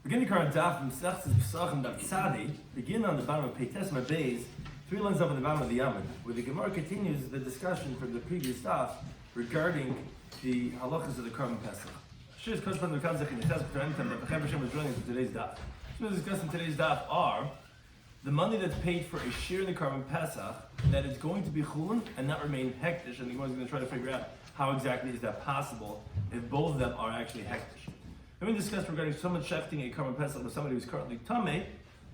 Beginning current Daf from Pesachim Daf begin on the bottom of Pesachim Daf, 3 lines up on the bottom of the Yommi, where the Gemara continues the discussion from the previous Daf regarding the halachas of the Karban Pesach. Shiur's corresponding to the Kazakh in the Chazak to anytime that the Hashem was joining us for today's Daf. So we're discussing today's Daf are the money that's paid for a shiur in the Karban Pesach that is going to be chulun and not remain hektish, and the Gemara is going to try to figure out how exactly is that possible if both of them are actually hektish. Then we discussed regarding someone shechting a Karban Pesach with somebody who's currently tamei,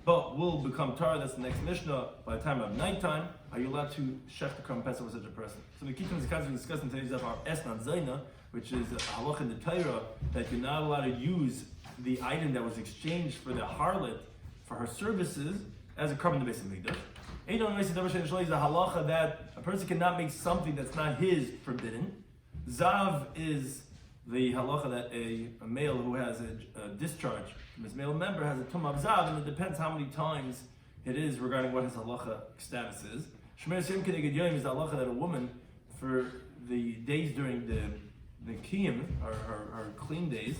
but will become tar. That's the next Mishnah by the time of nighttime. Are you allowed to shech the Karban Pesach with such a person? So the Kitim Zakat we discussed in today's Daf are Esnan Zaina, which is a halach in the Torah that you're not allowed to use the item that was exchanged for the harlot for her services as a Karban in the Beis Hamikdash. Eidon Meisi Davar Shein Shloi is a halacha that a person cannot make something that's not his forbidden. Zav is the halacha that a male who has a discharge from his male member has a tumah of zav, and it depends how many times it is regarding what his halacha status is. Shmer Sim Keneged Yom is the halacha that a woman, for the days during the kiyum, or her clean days,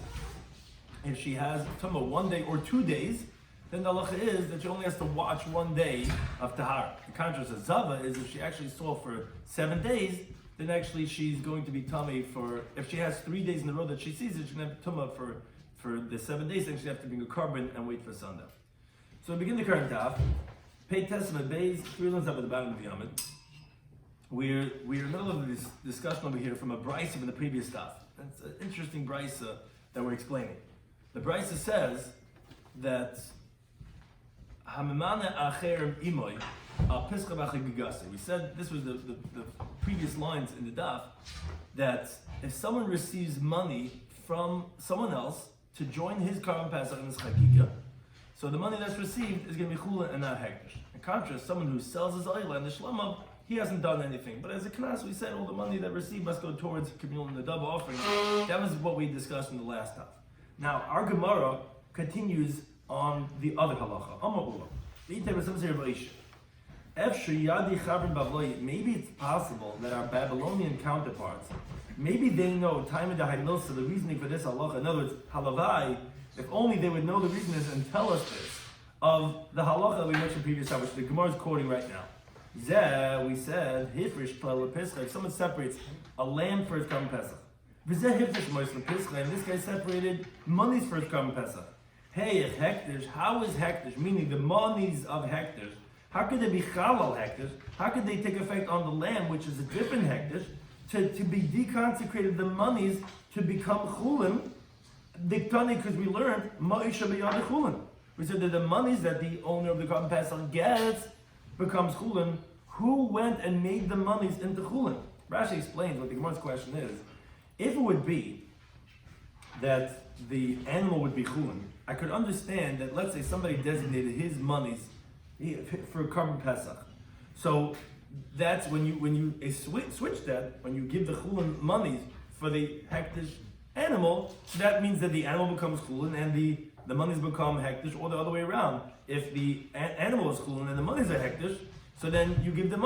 if she has tumah 1 day or 2 days, then the halacha is that she only has to watch 1 day of tahara. The contrast of zava is if she actually saw for 7 days, then actually she's going to be tummy for, if she has 3 days in a row that she sees it, she's going to have tumah for the 7 days, then she's going to have to bring a carbon and wait for sundown. So we begin the current daf. Pei Testament Bays, 3 lines up at the bottom of the Yommi. We're in the middle of this discussion over here from a brisa from the previous daf. It's an interesting brisa that we're explaining. The brisa says that Hamimane acher imoy. We said this was the previous lines in the daf, that if someone receives money from someone else to join his Karban Pesach in his Chakika, so the money that's received is going to be chulin and not hektish. In contrast, someone who sells his oil and the shlamav, he hasn't done anything. But as a knas, we said all the money that received must go towards communal and the double offering. That was what we discussed in the last daf. Now our Gemara continues on the other halacha. Maybe it's possible that our Babylonian counterparts, maybe they know time of the Haililsa, the reasoning for this halacha. In other words, halavai, if only they would know the reason is and tell us this of the halacha that we mentioned previously, which the Gemara is quoting right now. Zeh, we said, hifrish plel pesach. If someone separates a lamb for his Karban Pesach, v'zeh hifrish mois pesach, and this guy separated monies for his Karban Pesach. Hey, hektish, how is hektish, meaning the monies of hektish, how could they be chalal hektish? How could they take effect on the lamb, which is a different hektish, to be deconsecrated, the monies to become chulim? Diktani, because we learned ma'isha b'yad chulim. We said that the monies that the owner of the Karban Pesach gets becomes chulim. Who went and made the monies into chulim? Rashi explains what the Gemara's question is. If it would be that the animal would be chulim, I could understand that, let's say somebody designated his monies for Karban Pesach. So that's when you switch that, when you give the chulin monies for the hektish animal, that means that the animal becomes chulin and the monies become hektish, or the other way around. If the animal is chulin and the monies are hektish, so then you give the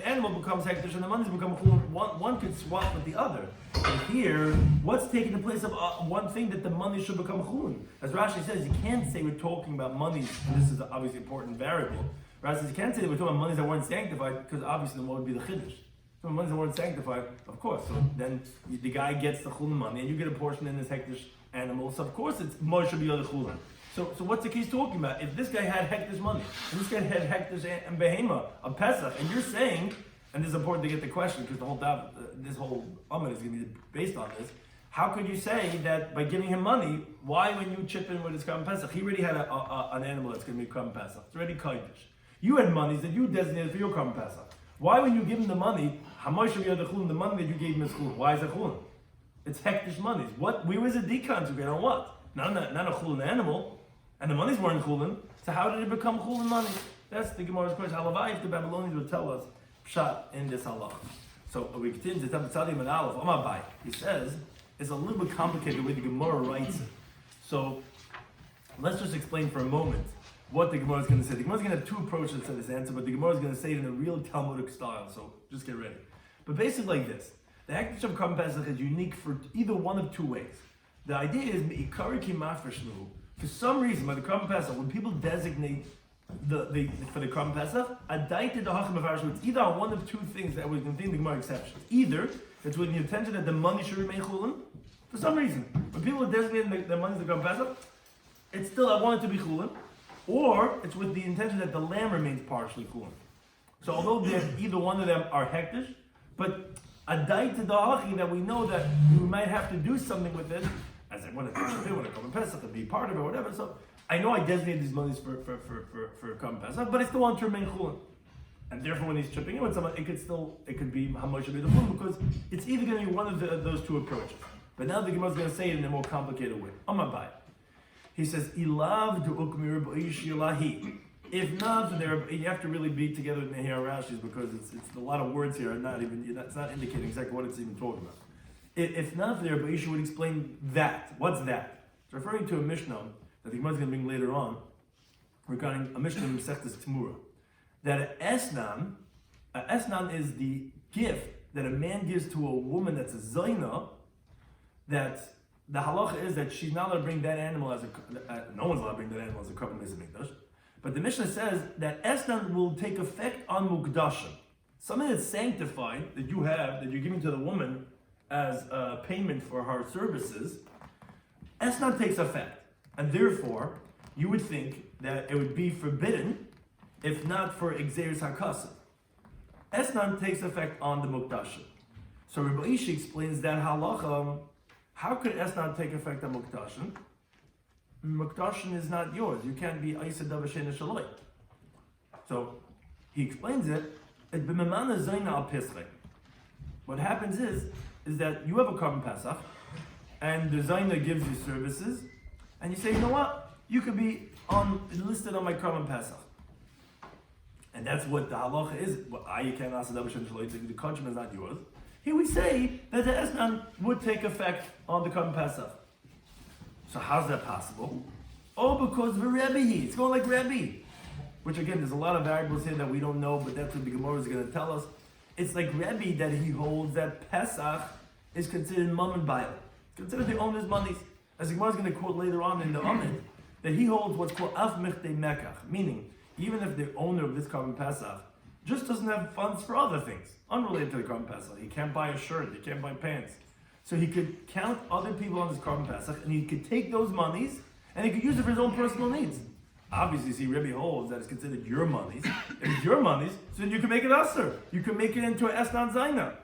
animal becomes hektish and the monies become chulin. One could swap with the other. And here, what's taking the place of one thing that the money should become chulin? As Rashi says, you can't say we're talking about monies, and this is an obviously important variable. Rashi says you can't say that we're talking about monies that weren't sanctified, because obviously then what would be the chiddush? So monies that weren't sanctified, of course. So then the guy gets the chulin money, and you get a portion in this hektish animal. So of course it's moshe b'yad chulin. So what's the case talking about? If this guy had hektish money, and this guy had hektish and behema, a Pesach, and you're saying, and this is important to get the question because this whole Amud is going to be based on this. How could you say that by giving him money, why when you chip in with his Karban Pesach, he already had an animal that's going to be Karban Pesach. It's already Kaddish. You had monies that you designated for your Karban Pesach. Why when you give him the money, the money that you gave him is chulun? Why is it chulun? It's hektish monies. Where was it deconsecrated on what? Not a chulun animal. And the monies weren't chulun. So how did it become chulun money? That's the Gemara's question. Halavai, if the Babylonians would tell us pshat in this halach. So we continue to Tzadim and Aleph. Amabai. He says it's a little bit complicated the way the Gemara writes it. So let's just explain for a moment what the Gemara is going to say. The Gemara is going to have two approaches to this answer, but the Gemara is going to say it in a real Talmudic style. So just get ready. But basically like this: the hektish of Karban Pesach is unique for either one of two ways. The idea is me'ikari ki mafresh luhu. For some reason, by the Korban Pesach, when people designate for the Korban Pesach, it's either on one of two things that we can think the Gemara exceptions. Either it's with the intention that the money should remain chulin, for some reason. When people are designating the money to the Korban Pesach, it's still, I want it to be chulin, or it's with the intention that the lamb remains partially chulin. So although either one of them are hektish, but adai to the halachi that we know that we might have to do something with it, as I want to Korban Pesach and be part of it or whatever. So I know I designated these monies for Korban Pesach, but I still want to remain chulin. And therefore, when he's chipping in with someone, it could be how much should be the chulin, because it's either going to be one of those two approaches. But now the Gemara is going to say it in a more complicated way. Amabai. He says, "Ilav du ukmir b'ishilahi." If not, you have to really be together in the here Rashi's, because it's a lot of words here, and it's not indicating exactly what it's even talking about. If not, the Rabbi Yishu would explain that. What's that? It's referring to a Mishnah that the Gemara is going to bring later on, regarding a Mishnah in Mesechtes Temura, that an esnan is the gift that a man gives to a woman that's a zayna, that the halacha is that she's not allowed to bring that animal no one's allowed to bring that animal as a korban mikdash. But the Mishnah says that esnan will take effect on mukdashim, something that's sanctified that you're giving to the woman as a payment for her services. Esnan takes effect, and therefore you would think that it would be forbidden if not for Exeris HaKasav. Esnan takes effect on the Mukdashim. So Rabbi Ishi explains that halacha. How could Esnan take effect on Mukdashim? Mukdashim is not yours. You can't be Aisa Davashena Shaloi. So he explains it. What happens is that you have a Korban Pesach, and the Zayna gives you services, and you say, you know what? You could be listed on my Korban Pesach. And that's what the halacha is. You can't ask the kachim is not yours. Here we say that the esnan would take effect on the Korban Pesach. So how's that possible? Oh, because the Rebbe, it's going like Rebbe. Which again, there's a lot of variables here that we don't know, but that's what the Gemara is going to tell us. It's like Rebbe that he holds that Pesach is considered mum and bail. Considered the owner's monies. As the Gemara is going to quote later on in the Amid, that he holds what's called af michtei mekach, meaning even if the owner of this Korban Pesach just doesn't have funds for other things, unrelated to the Korban Pesach. He can't buy a shirt, he can't buy pants. So he could count other people on his Korban Pesach, and he could take those monies, and he could use it for his own personal needs. Obviously, see, Rebbe holds that it's considered your monies. If it's your monies, so then you can make it usher. You can make it into an Esnan Zayna.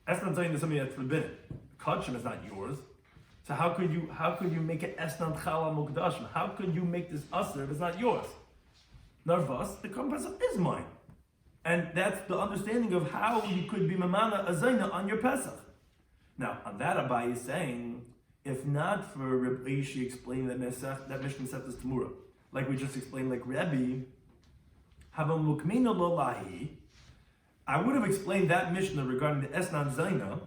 Esnan Zayna is something that's forbidden. Kachim is not yours. So how could you make it Esnan Chala Mukdashim? How could you make this usher if it's not yours? Narvas, the Korban Pesach is mine. And that's the understanding of how you could be Mamana Azayna on your Pesach. Now, on that Abai is saying, if not for Rabbi Ishi explaining that Mishnah Mesechtes Temura, like we just explained, like Rebbe, Havamukmina Lolahi, I would have explained that Mishnah regarding the Esnan Zayna,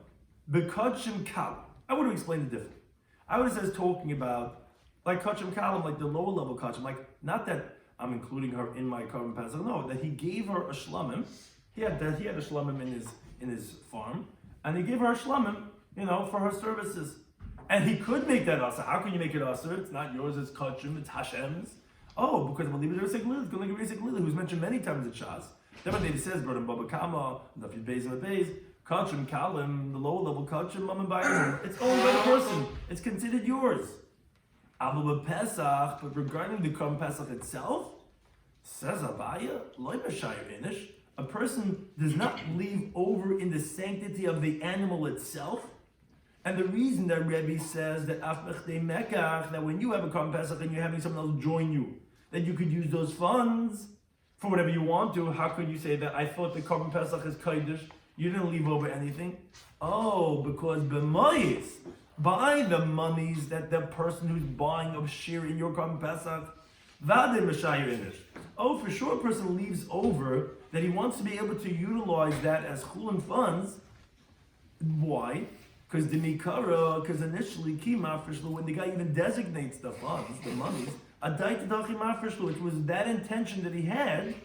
Bekachim Kalam. I would have explained it differently. I would have said talking about, like Kachim Kalam, like the lower level Kachim, like not that I'm including her in my Korban Pesach. No, that he gave her a shlamim. He had a shlamim in his farm, and he gave her a shlamim, for her services. And he could make that asa. How can you make it asa? It's not yours. It's kachim. It's Hashem's. Oh, because Malibid Resik Lili, it's going to Resik Lili, who's mentioned many times in Shas. Then when he says, "Brodem Baba Kama," Daf Yud Beis and Beis, kachim kalim, the lower level kachim, mom and bayim. It's owned by the person. It's considered yours. Abu Pesach, but regarding the Korban Pesach itself, says Abaya, loy b'shayir inish, a person does not leave over in the sanctity of the animal itself. And the reason that Rebbe says that af mechtei mekach, that when you have a Korban Pesach and you're having someone else join you, that you could use those funds for whatever you want to. How could you say that? I thought the Korban Pesach is kodesh. You didn't leave over anything. Oh, because b'mayis, by the monies that the person who's buying of shir in your Korban Pesach, vadim b'shayir inish. Oh, for sure, a person leaves over that he wants to be able to utilize that as chulin funds. Why? Because initially, when the guy even designates the funds, the monies, it was that intention that he had,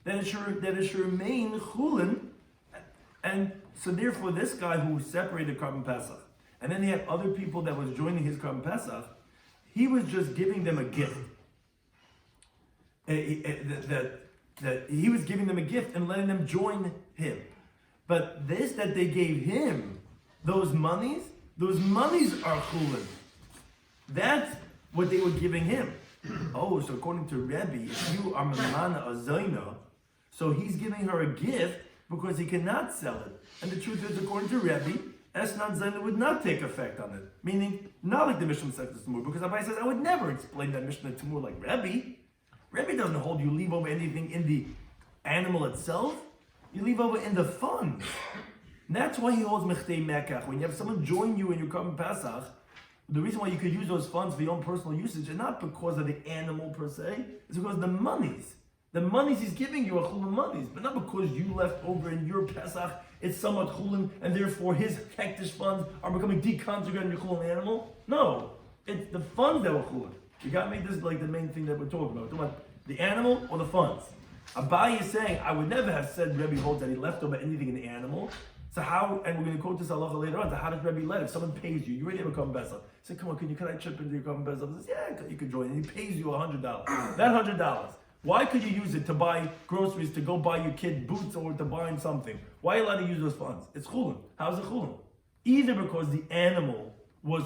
that it should remain chulin. And so therefore, this guy who separated Korban Pesach, and then he had other people that was joining his Korban Pesach, he was just giving them a gift. That he was giving them a gift and letting them join him. But this that they gave him, those monies are chulin. That's what they were giving him. Oh, so according to Rebbe, if you are mamana a zayna, so he's giving her a gift because he cannot sell it. And the truth is, according to Rebbe, Esnan Zayna would not take effect on it. Meaning, not like the Mishnah Second Tamur, because Abai says, I would never explain that Mishnah Tamur like Rebbe. Rebbe doesn't hold you leave over anything in the animal itself. You leave over in the funds. And that's why he holds Mechtei Mekach. When you have someone join you in your Korban Pesach, the reason why you could use those funds for your own personal usage is not because of the animal per se, it's because of the monies. The monies he's giving you are chulin monies, but not because you left over in your Pesach, it's somewhat chulin, and therefore his hektish funds are becoming deconsecrated in your chulin animal. No, it's the funds that were chulin. You got me? This is like the main thing that we're talking about. We're talking about the animal or the funds. Abai is saying, I would never have said Rebbe holds that he left over anything in the animal. So how, and we're going to quote this halacha later on, so how does Rebbe let? If someone pays you already have a Korban Pesach. Say, come on, can I chip into your Korban Pesach? He says, yeah, you could join. And he pays you $100. That $100. Why could you use it to buy groceries, to go buy your kid boots, or to buy him something? Why are you allowed to use those funds? It's chulin. How's it chulin? Either because the animal was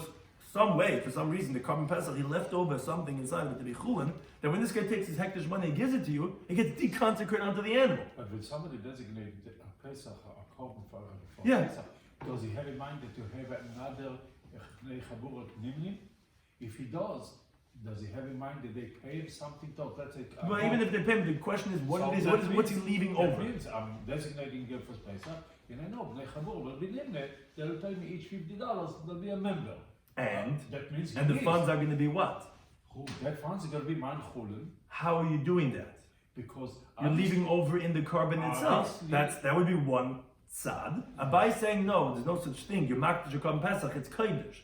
some way, for some reason, the Korban Pesach, he left over something inside of it to be chulin, that when this guy takes his hektish money and gives it to you, it gets deconsecrated onto the animal. But when somebody designated a Pesach, a Korban for yeah. Pesach, does he have in mind that you have another Bnei Chabur Nimnim? If he does he have in mind that they pay him something to, let's say... Well, even if they pay him, the question is, what's he leaving over? That means I'm designating him for Pesach, and I know Bnei Chabur will be Nimne, they'll pay me each $50, they'll be a member. And that means the funds are going to be what? That funds are going to be man chulin. How are you doing that? Because you're leaving over in the carbon itself. That would be one tzad. Abai saying no, there's no such thing. You're makdash your Korban Pesach, it's kodesh.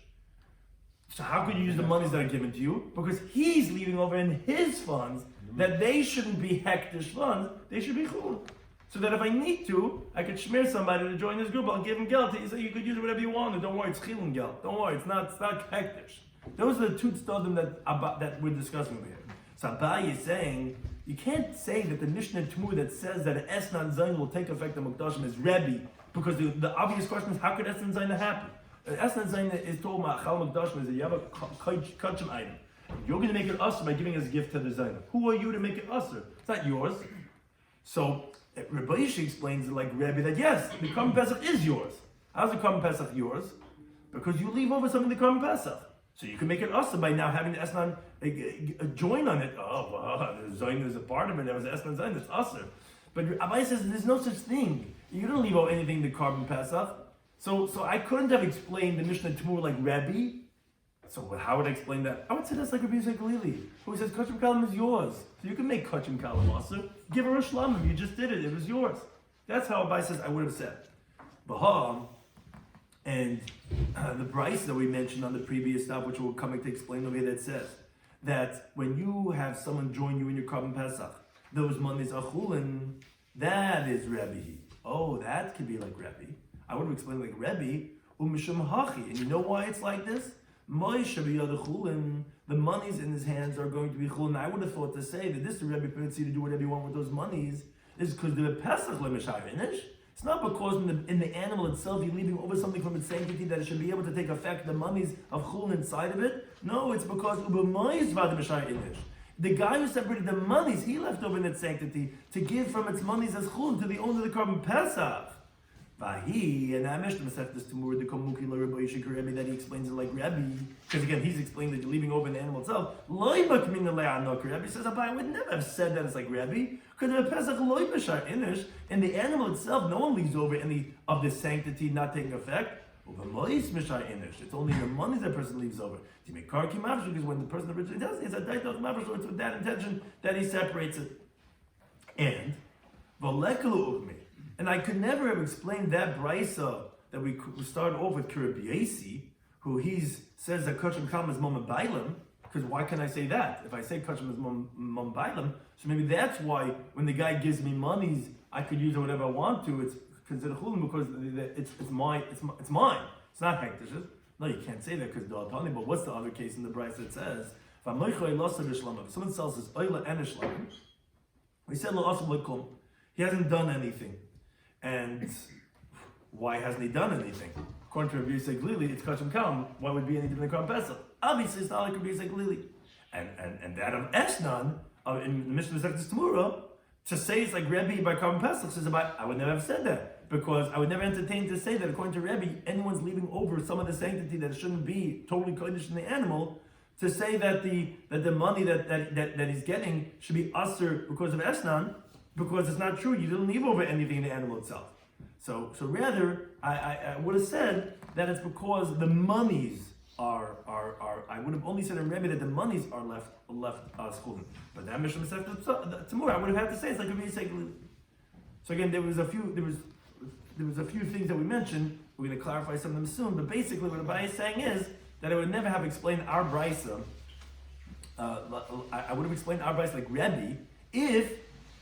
So how could you use the monies that are given to you? Because he's leaving over in his funds that they shouldn't be hektish funds, they should be chulin. So that if I need to, I could shmir somebody to join this group. I'll give him geld. He said you could use it whatever you want. Don't worry, it's chilun geld. Don't worry, it's not hektish. Those are the two tzadim that we're discussing over here. So Abai is saying you can't say that the Mishnah Tamur that says that Esnan Zayin will take effect on Mukdashim is Rebbe, because the obvious question is how could Esnan Zayin happen? Esnan Zayin is told Chal Mukdashim is that you have a kachim item. You're going to make it usher by giving us a gift to the Zayin. Who are you to make it usher? It's not yours. So Rabbi Yishai explains it like Rebbe that yes, the Korban Pesach is yours. How's the Korban Pesach yours? Because you leave over something the Korban Pesach. So you can make it usher by now having the Esnan join on it. Oh, well, the Zayin is a part of it. There was the Esnan Zayin, it's usher. But Abai says there's no such thing. You don't leave out anything the Korban Pesach. So I couldn't have explained the Mishnah Tamur like Rebbe. So how would I explain that? I would say that's like Rabbi Yisrael Galili, who says Kachim Kalam is yours. So you can make Kachim Kalam also. Give her a shlamim. You just did it. It was yours. That's how Abai says I would have said. Baham and the Bryce that we mentioned on the previous stop, which we're coming to explain over here, that says that when you have someone join you in your Korban Pesach, those monies are chulin. That is Rebbe. Oh, that could be like Rebbe. I would have explained like Rebbe umishum hachi. And you know why it's like this? The monies in his hands are going to be chulin. I would have thought to say that this Rebbe permits you to do whatever you want with those monies is because the Pesach lemeshayinish. It's not because in the animal itself you're leaving over something from its sanctity that it should be able to take effect, the monies of chulin inside of it. No, it's because the guy who separated the monies, he left over in its sanctity to give from its monies as chulin to the owner of the Korban Pesach. Vahi, and I mentioned this Tamur, the Komuki Rabbi Yishai that he explains it like Rebbe, because again he's explained that you're leaving over the animal itself. Rebbe says, I would never have said that it's like Rebbe, because the Pesach loy b'shar inish, in the animal itself, no one leaves over any of the sanctity not taking effect. It's only your money that person leaves over. You make karki mavshu, because when the person originally does it, it's a daitoch mavshu, it's with that intention that he separates it. And v'lekelu ugmi. And I could never have explained that brisa that we started off with Kirabiasi, who says that Kachim Kalam is Mom Bailam, because why can I say that? If I say Kachim is Mom Bailam, so maybe that's why when the guy gives me monies, I could use it whatever I want to. It's considered chulim because it's mine. It's not hektish. No, you can't say that because Da'atani, but what's the other case in the Bryce that says, if someone sells his oila and his shlamim, we said he hasn't done anything. And why hasn't he done anything? According to Rabbi Yisrael Glili, it's Kachim Kam. Why would be anything in the Korban Pesach? Obviously, it's not like Rabbi Yisrael Glili. And that of Eshnan, in the Mishnah Masechtas Tamura, to say it's like Rebbe by Korban Pesach says about, I would never have said that, because I would never entertain to say that according to Rebbe, anyone's leaving over some of the sanctity that shouldn't be totally kodesh in the animal, to say that the money that he's getting should be usher because of Eshnan, because it's not true. You didn't leave over anything in the animal itself. So rather, I would have said that it's because the monies are I would have only said in Rebbe that the monies are left schulin. But that Mishnah said tomorrow I would have had to say it's like a Mishnah. So again, there was a few things that we mentioned. We're going to clarify some of them soon. But basically, what Abai is saying is that I would never have explained our brisa. I would have explained our brisa like Rebbe if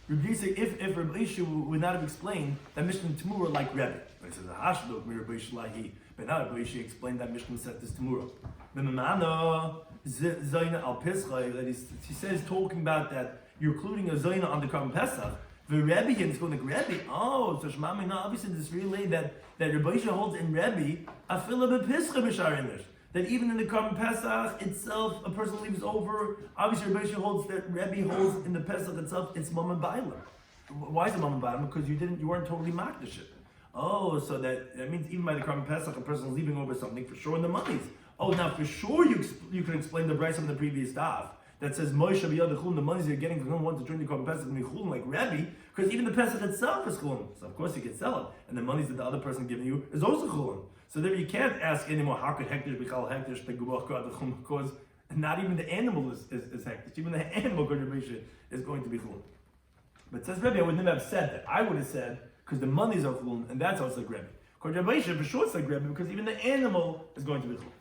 Rabbi Yisrael would not have explained that Mishnah Tamura like Rebbe. But he says the Hashdok mi Rabbi Shloimy, but not Rabbi Yisrael explained that Mishnah set this Tamura. The Mamana Zayna al Pesach that he says talking about that you're including a Zayna on the Korban Pesach. The Rebbe and it's going like Rebbe. Oh, so Shmami now obviously this relay that Rabbi Yisrael holds in Rebbe Afila bePesach b'Sharinish. That even in the Korban Pesach itself, a person leaves over. Obviously, Rabbi Yisrael holds that Rebbe holds in the Pesach itself. It's Mama Bailam. Why is it Mama Bailam? Because you weren't totally makdash it. Oh, so that means even by the Korban Pesach, a person is leaving over something for sure in the monies. Oh, now for sure you can explain the Bryce from the previous Daf that says Moshe b'yad the monies you're getting from no one to join the Korban Pesach and chulun like Rebbe, because even the Pesach itself is chulun. So of course you can sell it, and the monies that the other person giving you is also chulun. So there you can't ask anymore how could hektish become hektish because not even the animal is hektish. Even the animal contribution is going to be chulun. But it says Rebbe, I would never have said that. I would have said because the monies are chulun, and that's also like Rebbe. According to Rabbi Yisrael, for sure it's like Rebbe because even the animal is going to be chulun.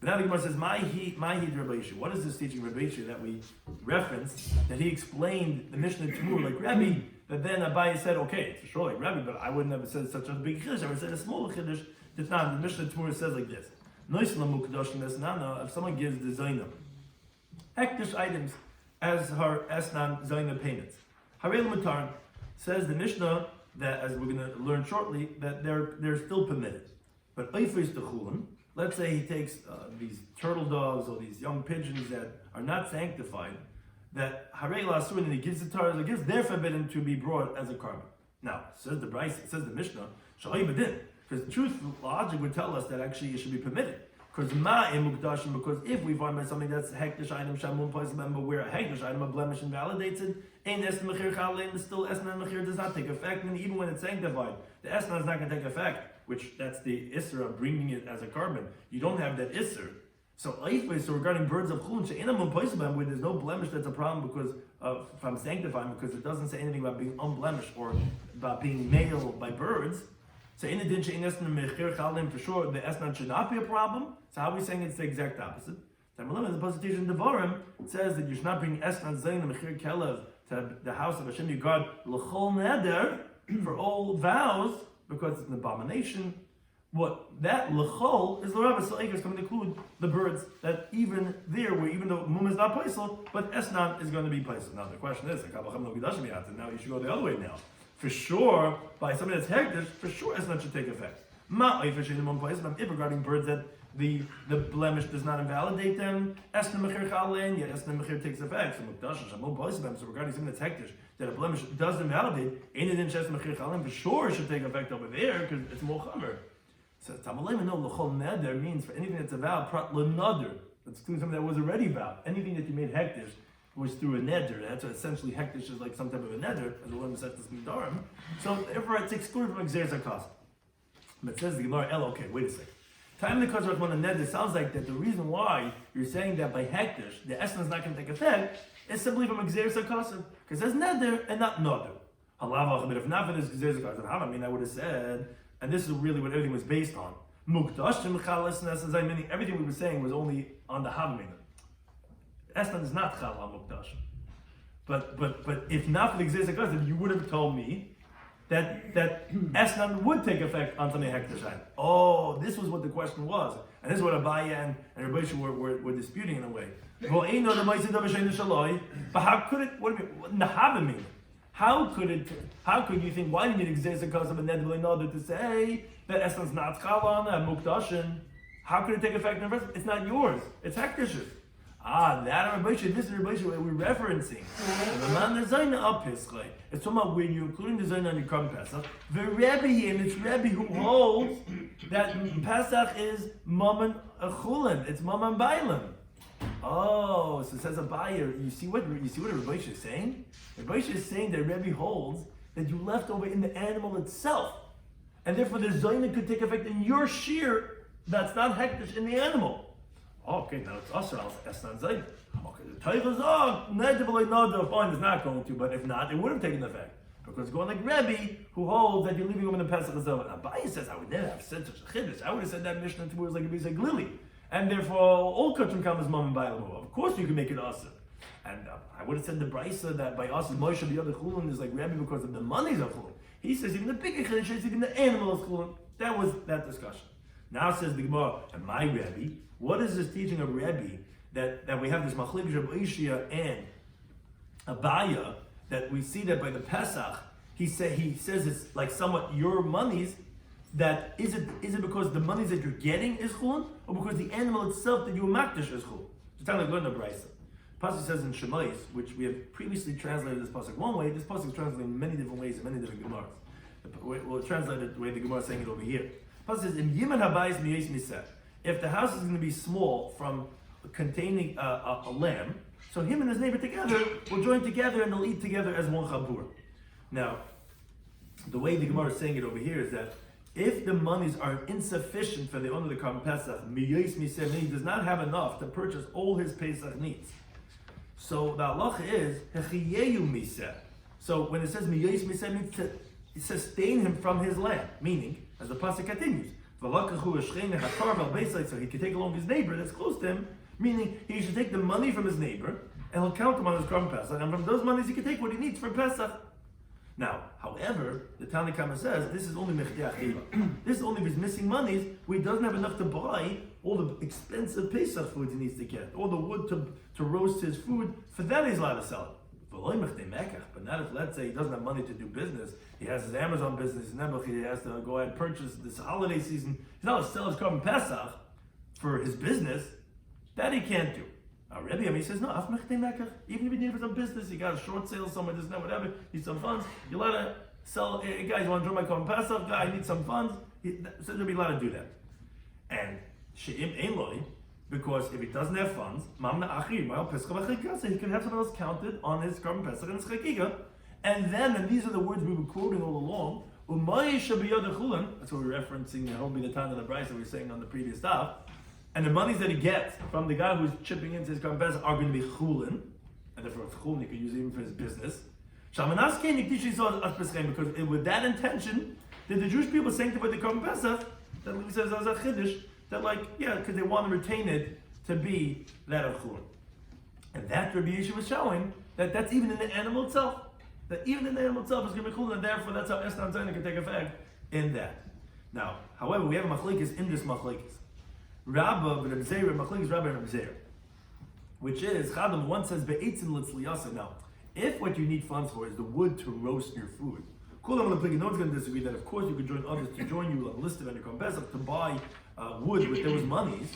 But now the Gemara says, my heat Rabbi Yisrael. What is this teaching Rabbi Yisrael that we referenced? That he explained the Mishnah Tamur like Rebbe. That then Abai said, okay, it's for sure like Rebbe, but I wouldn't have said such a big chiddush. I would have said a smaller chiddush. It's not. The Mishnah Tamur says like this: if someone gives the Zaina hektish items as her esnan Zaina payments, Harel Mutar says the Mishnah that, as we're going to learn shortly, that they're still permitted. But Eifris Techulin, let's say he takes these turtle doves or these young pigeons that are not sanctified, that Harei Lasur, and he gives the Torah, he gives, they're forbidden to be brought as a carbon. Now, says the Bryce, it says the Mishnah, Sha'ay Badin, because the truth, logic would tell us that actually it should be permitted. Because if we find by something that's a hektish item, shamun place member where a hektish item, a blemish invalidates it, ain't esna mechir chalein, still esna mechir does not take effect, and even when it's sanctified, the esna is not going to take effect, which that's the isser of bringing it as a carbon. You don't have that isser. So regarding birds of chulun, she'enam place member where there's no blemish, that's a problem because if I'm sanctifying, because it doesn't say anything about being unblemished or about being male by birds. So in addition, for sure, the esnan should not be a problem. So how are we saying it's the exact opposite? The presentation in Devarim says that you should not bring esnan zayin mechir kelev to the house of Hashem your God l'chol neder for all vows because it's an abomination. What that l'chol is the Rabbi Shloimy is going to include the birds that even there, where even though mum is not paisel, but esnan is going to be paisel. Now the question is, now you should go the other way now. For sure, by something that's hektish, for sure esnan should take effect. If regarding birds that the blemish does not invalidate them, esnan mechir chalein, yet esnan mechir takes effect. So regarding something that's hektish, that a blemish does invalidate, for sure it should take effect over there because it's more chamer. So Tamalema no l'chol neder means for anything that's a vow, prat l'nader. That's doing something that was already vowed. Anything that you made hektish was through a neder. That's what essentially hektish is like some type of a neder, as the one says this midarim. So therefore it's excluded from exeris hakasa. But says the Gemara, okay, wait a second. Time the kazar when a neder sounds like that the reason why you're saying that by hektish the essence is not going to take effect is simply from exeris hakasa. Because there's neder and not nader. Halavach, but if not for this exeris hakasa, I mean I would have said, and this is really what everything was based on. Mukdashim chalas, meaning everything we were saying was only on the havamina. Esnan is not chal mukdash. But if not for the exeris hakasa, you would have told me that Esnan would take effect on something hektashain. Oh, this was what the question was, and this is what Abaya and Rabbi Shloimy were disputing in a way. But how could it? What do you mean? Nahava mean? How could you think? Why didn't it exist because of a nedbel another to say that Esnan's not chalana and mukdashin? How could it take effect in the rest? It's not yours. It's hektashus. That Rabbi Shloimy, this is Rabbi Shloimy we're referencing. It's talking about when you're including the zayin on your Korban Pesach. The Rebbe here, and it's Rebbe who holds that Pesach is mammon chulin. It's mammon bailim. Oh, so it says a buyer. You see what Rabbi Shloimy is saying? Rabbi Shloimy is saying that Rebbe holds that you left over in the animal itself, and therefore the zayin could take effect in your shiur. That's not hektish in the animal. Okay, now it's Asral, Esnan Zayd. Okay, the Teichel is fine, it's not going to, but if not, it would have taken effect. Because it's going like Rebbe, who holds that you're leaving him in the Pesach itself. Abaye says, I would never have said such a chiddush. I would have said that Mishnah to was like a Bisa Glili. And therefore, all Kutrim come as Mom and Bailam. Of course you can make it Asa. And I would have said the Brisa that by Asa, Moshe, the other Chulun is like Rebbe because of the monies of Chulun. He says even the bigger chiddush is even the animal is Chulun. That was that discussion. Now says the Gemara, and my Rebbe, what is this teaching of Rebbe that we have this Machlekes of Ishia and Abaya that we see that by the Pesach he says it's like somewhat your monies. That is it because the monies that you're getting is chulun, or because the animal itself that you makdash is chulun? It's kind of like learn the brisa. Pasuk says in Shemais, which we have previously translated this pasuk one way. This pasuk is translated in many different ways in many different gemaras. We'll translate it the way the gemara is saying it over here. Pasuk says, "Im yiman habayis miyos miseh." If the house is going to be small from containing a lamb, so him and his neighbor together will join together and they'll eat together as one chabur. Now, the way the gemara is saying it over here is that if the monies are insufficient for the owner of the Korban Pesach, miyos miseh, he does not have enough to purchase all his Pesach needs. So the halacha is hechiyeyu miseh. So when it says miyos miseh, it means to sustain him from his land. Meaning, as the pasuk continues, so he can take along his neighbor that's close to him. Meaning, he should take the money from his neighbor and he'll count them on his Korban Pesach, and from those monies he can take what he needs for Pesach. Now, however, the Tanna Kama says this is only mechdiach eva. This is only if he's missing monies where he doesn't have enough to buy all the expensive Pesach foods he needs to get, all the wood to roast his food. For that he's allowed to sell it. But not if, let's say, he doesn't have money to do business. He has his Amazon business, he has to go ahead and purchase this holiday season. He's not allowed to sell his Korban Pesach for his business. That he can't do. Rabbi Yomi says, no, even if you need it for some business, you got a short sale somewhere, this and that, whatever, need some funds, you're allowed to sell, hey guys, you want to join my Korban Pesach? Guy, I need some funds. So you'll be allowed to do that. And She'im Eloi, because if he doesn't have funds, so he can have someone else counted on his Korban Pesach and his Chagiga. And these are the words we were quoting all along, that's what we're referencing, the whole B'natan and the Bryce that we were saying on the previous Daf. And the monies that he gets from the guy who's chipping into his Korban Pesach are going to be chulin, and therefore it's chulin he could use it even for his business. Because with that intention, did the Jewish people sanctify the Korban Pesach? That he says as a chiddush, that because they want to retain it to be that of chulin. And that Rabbi Yishuv was showing that that's even in the animal itself. That even in the animal itself is going to be chulin, and therefore that's how Esnan Zayin can take effect in that. Now, however, we have a machlekes in this machlekes. Rabba, Rabbi Zeir, machlekes Rabba and Rabbi Zeir, which is Chadam. One says be'etzin litzliyasa. Now, if what you need funds for is the wood to roast your food, no one's going to disagree that of course you could join others to join you listed on your Korban Pesach to buy wood with those monies,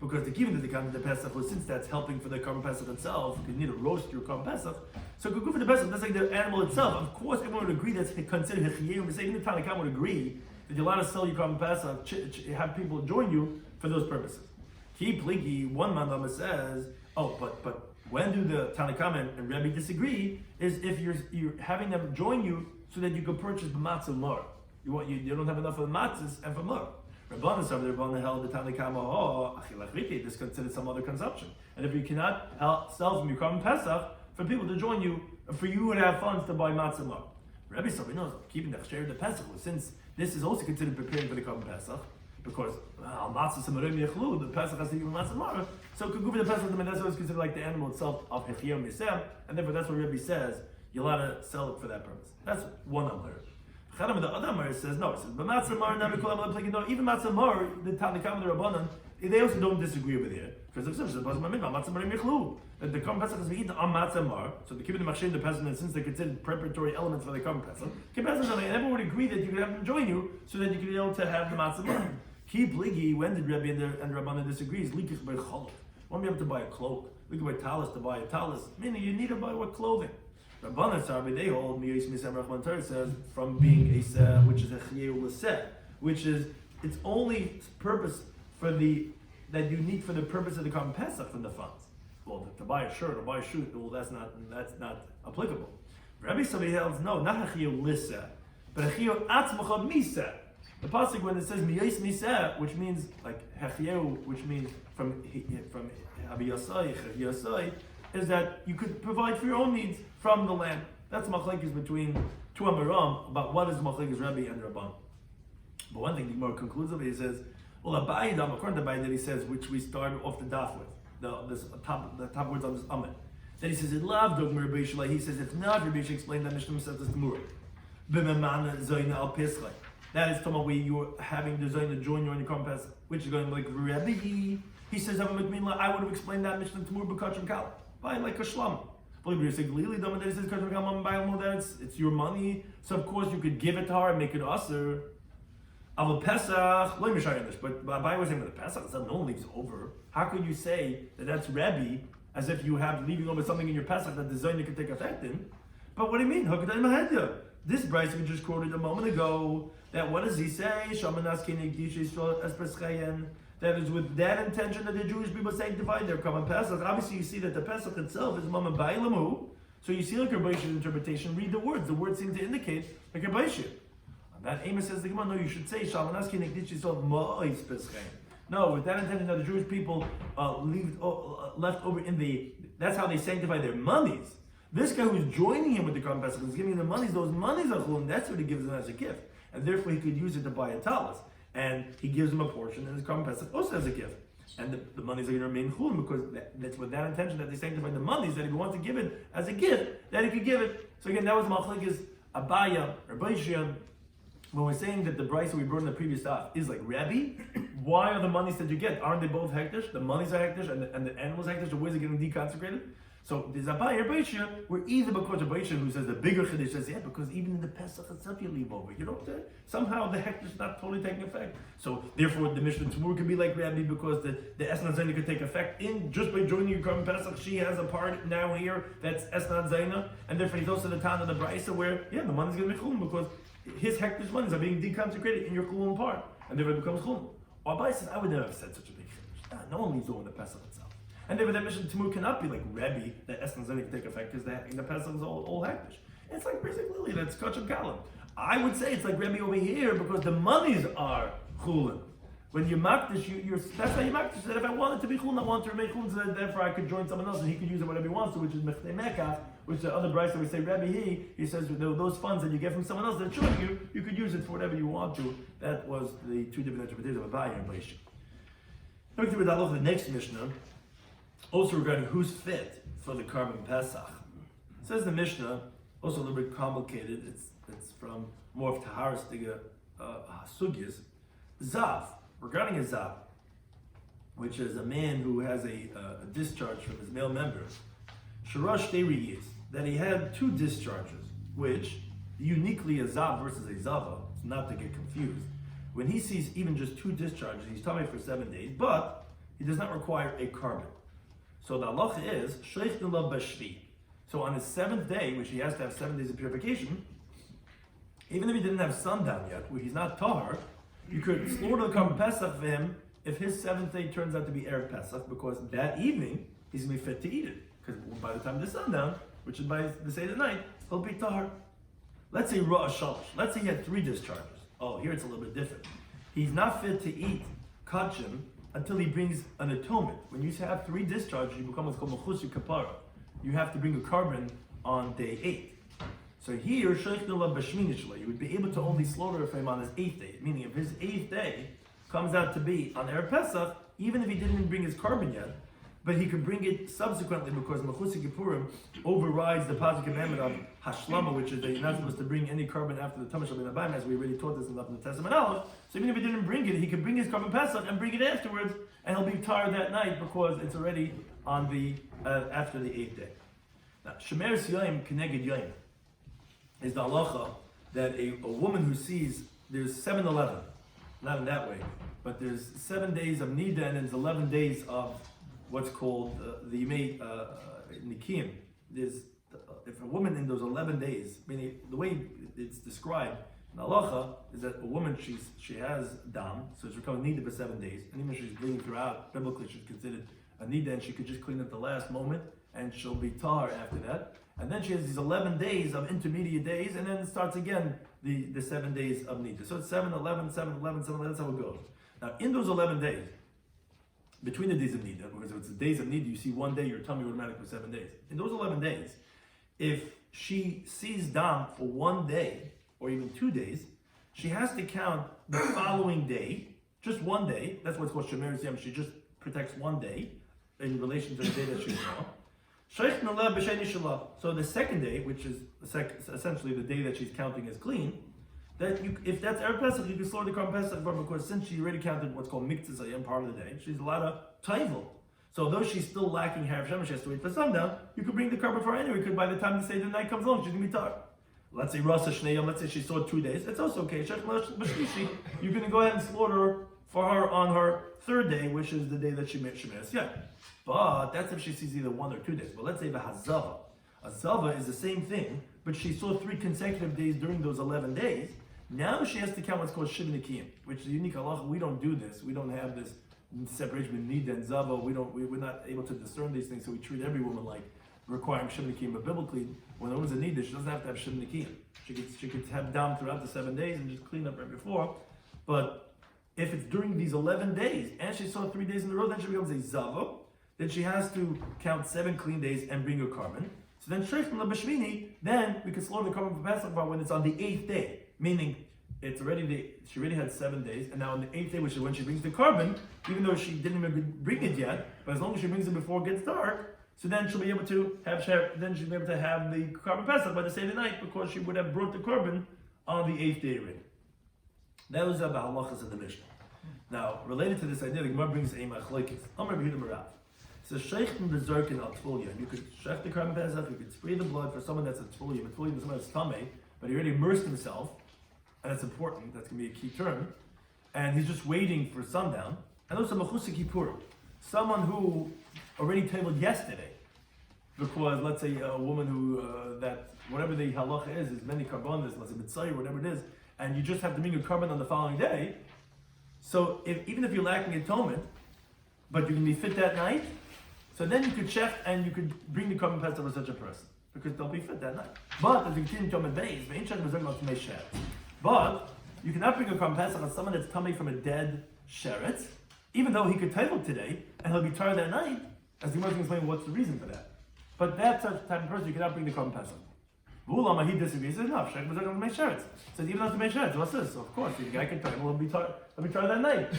because the given to the Korban Pesach was, since that's helping for the Korban Pesach itself, you need to roast your Korban Pesach. So go for the Pesach, that's like the animal itself. Of course, everyone would agree that's considered hechiyim. Even the Tanna Kama would agree that you're allowed to sell your Korban Pesach, have people join you for those purposes. Ki pligi, one mandama says, but when do the Tanna Kama and Rebbe disagree? Is if you're having them join you so that you can purchase the matzah more. You don't have enough of the matzahs and for more. Rabbanan said, Rabbanan held the Tanna Kama, this considered some other consumption. And if you cannot sell from your Korban Pesach for people to join you, for you to have funds to buy matzah more. Rebbe said, keeping the share of the Pesach, since this is also considered preparing for the Korban Pesach, because the Pesach has to be matzah more, so could go for the Pesach, and that's always considered like the animal itself of hechiyah misem, and therefore that's what Rebbe says, you're allowed to sell it for that purpose. That's one amar. The other Amar says no. It says but Matzah Mar no even Matzah Mar the Tanakam the Rabbanan they also don't disagree over there because it says Matzah Mar Michlu that the Korban Pesach is eaten on Matzah Mar. So the Kibbutz Machshin the Pesach and since they considered preparatory elements for the Korban Pesach, everyone would agree that you could have them join you so that you could be able to have the Matzah Mar. Ki pligi when did Rabbi and Rabbanan disagrees? Likich by Cholot. Won't be able to buy a cloak. Likich by Talis to buy a Talis. Meaning you need to buy what clothing. Rabbanan Sarbi, they hold Miyos Misam Rachman Torah says from being a seh, which is a chiyur l'seh, which is its only purpose for the that you need for the purpose of the Korban Pesach from the funds. Well, to buy a shirt or buy a shoe, well, that's not applicable. Rabbi Sabi holds no, not a chiyur l'seh, but a chiyur atzmacha miseh. The pasuk when it says Miyos Miseh, which means like hechiyur, which means from Abiyasai, is that you could provide for your own needs from the land. That's machlekes between two Amaram about what is machlekes Rabbi and Rabban. But one thing the Gemara conclusively says, well, according to Abayid that he says, which we started off the daf with, the top words on this Amid, that he says it loved Rabbi Shloimy. He says it's not Rabbi Shloimy explained that Mishnah says this Gemara. B'memana zoyna al Pesach. That is talking about where you're having the zoyna join you on your Korban Pesach, which is going to be like Rabbi. He says I would have explained that Mishnah Tamur b'kachim kala. By like a shlam. It's your money, so of course you could give it to her and make it aser. But Abai was saying with the Pesach, no one leaves over. How could you say that that's Rebbe as if you have leaving over something in your Pesach that the Zoyna could take effect in? But what do you mean? This Bryce we just quoted a moment ago, that what does he say? That is with that intention that the Jewish people sanctify their Korban Pesach. Obviously, you see that the Pesach itself is Mama Ba'ilamu. So you see like Rabbi Shloimy's interpretation. Read the words. The words seem to indicate like Rabbi Shloimy. That Amos says the Gemara. No, you should say Shalmanaski Nekdish Yisrael Ma'is Pesachim. No, with that intention that the Jewish people left over in the. That's how they sanctify their monies. This guy who's joining him with the Korban Pesach is giving him the monies. Those monies are chulun. That's what he gives them as a gift, and therefore he could use it to buy a talis. And he gives him a portion, and his Korban Pesach also as a gift. And the monies are going to remain chulun because that's with that intention that they sanctify the monies, that if he wants to give it as a gift, that he could give it. So again, that was machlekes Abaya or Baishian. When we're saying that the brayso we brought in the previous daf is like Rabbi, why are the monies that you get? Aren't they both hektish? The monies are hektish and the animals are hektish. So where's it getting deconsecrated? So there's Abaya or Baishian, where either because of Baishian who says the bigger chiddush says yeah, because even in the Pesach itself you leave over. You know, somehow the hektish is not totally taking effect. So therefore the Mishnah Tumur could be like Rabbi because the Esnat Zaina could take effect in just by joining your Korban Pesach. She has a part now here that's Esnat Zaina, and therefore he's also the town of the brayso where the money's going to be chulun because his hektish monies are being deconsecrated in your chulun part, and therefore it becomes chulun. Or Abai says I would never have said such a big chiddush. No one leaves over the Pesach itself. And therefore that Mishnah Tumur cannot be like Rebbe, that Esnat Zaina can take effect because the Pesach is all hektish. It's like basically that's Kachim Kalam. I would say it's like Rebbe over here because the monies are chulun. When you makdish, that's how you makdish. That if I want it to be chulun, I want it to remain chulun, so that therefore I could join someone else and he could use it whatever he wants to, which is mechnei mekach, which the other brayso we say Rebbe he says those funds that you get from someone else that's showing you could use it for whatever you want to. That was the two different interpretations of Abai and Beishi. Looking through the next Mishnah, also regarding who's fit for the Korban Pesach. It says the Mishnah, also a little bit complicated. It's from more of Taharas Diga Sugyas. Zav, regarding a Zav, which is a man who has a discharge from his male member, Sharash Deriyis, that he had two discharges, which uniquely a Zav versus a Zava, not to get confused. When he sees even just two discharges, he's tummy for 7 days, but he does not require a carbon. So the halacha is Sheikh Nulav Bashvi. So on his 7th day, which he has to have 7 days of purification, even if he didn't have sundown yet, where he's not tahar, you could slaughter the Korban Pesach for him if his 7th day turns out to be Erev Pesach, because that evening he's going to be fit to eat it. Because by the time the sundown, which is by the Seder night, he'll be tahar. Let's say Ra'ah Shalosh. Let's say he had 3 discharges. Oh, here it's a little bit different. He's not fit to eat kachim until he brings an atonement. When you have 3 discharges, you become what's called Mechusu Kapara. You have to bring a carbon on day 8. So here, you would be able to only slaughter for him on his 8th day. Meaning if his 8th day comes out to be on Erev Pesach, even if he didn't bring his carbon yet, but he could bring it subsequently because Mechusik Kippurim overrides the positive commandment of Hashlama, which is that you're not supposed to bring any carbon after the Tamashal Ben Abayim, as we already taught this in the Testament Aleph. So even if he didn't bring it, he could bring his carbon Pesach and bring it afterwards, and he'll be tired that night because it's already on the after the 8th day. Now, Shemeres Yom Keneged Yom is the halacha that a woman who sees there's 7-11, not in that way, but there's 7 days of Nida and there's 11 days of what's called the Yomei Nikim. There's if a woman in those 11 days, meaning the way it's described in halacha is that a woman she has dam, so she's called Nida for 7 days, and even if she's bleeding throughout, biblically she's considered a Nida, and she could just clean at the last moment, and she'll be tahar after that. And then she has these 11 days of intermediate days, and then it starts again the 7 days of Nida. So it's 7-11, 7-11, 7-11, that's how it goes. Now, in those 11 days, between the days of Nida, because if it's the days of Nida, you see one day, your tummy automatically for 7 days. In those 11 days, if she sees dam for 1 day, or even 2 days, she has to count the following day, just 1 day, that's what's called Shemeres Yom, she just protects 1 day in relation to the day that she saw. So the second day, which is essentially the day that she's counting as clean, that if that's Erev Pesach, you can slaughter the Korban Pesach for, because since she already counted what's called Miktzah Zayim, part of the day, she's a lot of Taivel. So although she's still lacking Harav Shemesh, she has to wait for sundown, you could bring the Korban for her anyway, because by the time the night comes along, she's going to be tired. Let's say Rasa Shnei, let's say she saw 2 days, it's also okay. You're going to go ahead and slaughter for her on her 3rd day, which is the day that she made Shemeres. Yeah. But that's if she sees either 1 or 2 days. But let's say the Hazava. A Zava is the same thing, but she saw 3 consecutive days during those 11 days. Now she has to count what's called Shiv Nikiyim, which is a unique halacha. We don't do this. We don't have this separation between Nida and Zava. We're not able to discern these things, so we treat every woman like requiring Shiv Nikiyim. But biblically, when a woman's a Nida, she doesn't have to have Shiv Nikiyim. She could have dam throughout the 7 days and just clean up right before. But if it's during these 11 days, and she saw 3 days in a row, then she becomes a Zava. Then she has to count 7 clean days and bring her carbon. So then Shreich from Bashmini, then we can slaughter the carbon for Pesach when it's on the 8th day. Meaning, it's already she already had 7 days, and now on the 8th day, which is when she brings the carbon, even though she didn't even bring it yet, but as long as she brings it before it gets dark, so then she'll be able to have the carbon Pesach by the Seder night, because she would have brought the carbon on the 8th day already. That was about halachas in the Mishnah. Now, related to this idea, the Gemara brings a machlokes. Amar B'Yehuda Marav. So sheikhim bezarkin al tfulyim. You could sheikh the carbon Pesach, you could spray the blood for someone that's a tfulyim. A tfulyim is someone that's tamei, but he already immersed himself, and that's important, that's going to be a key term, and he's just waiting for sundown. And also mechusik kippurim, someone who already tabled yesterday, because let's say a woman who, that whatever the halacha is many carbonas, let's say mitzvah, whatever it is, and you just have to bring a carbon on the following day. So even if you're lacking atonement, but you can be fit that night, so then you could check and you could bring the carbon pesach for such a person, because they'll be fit that night. But as you continue to base, but you cannot bring a carbon pesach on someone that's coming from a dead sheretz, even though he could table today and he'll be tired that night. As the Gemara can explain what's the reason for that. But that such type of person you cannot bring the carbon pesach. Ulama, he disagrees. He says no. Shek was going to make sheretz. Says even not to make sheretz. What's this? So of course, the guy can tell him he'll be tired that night.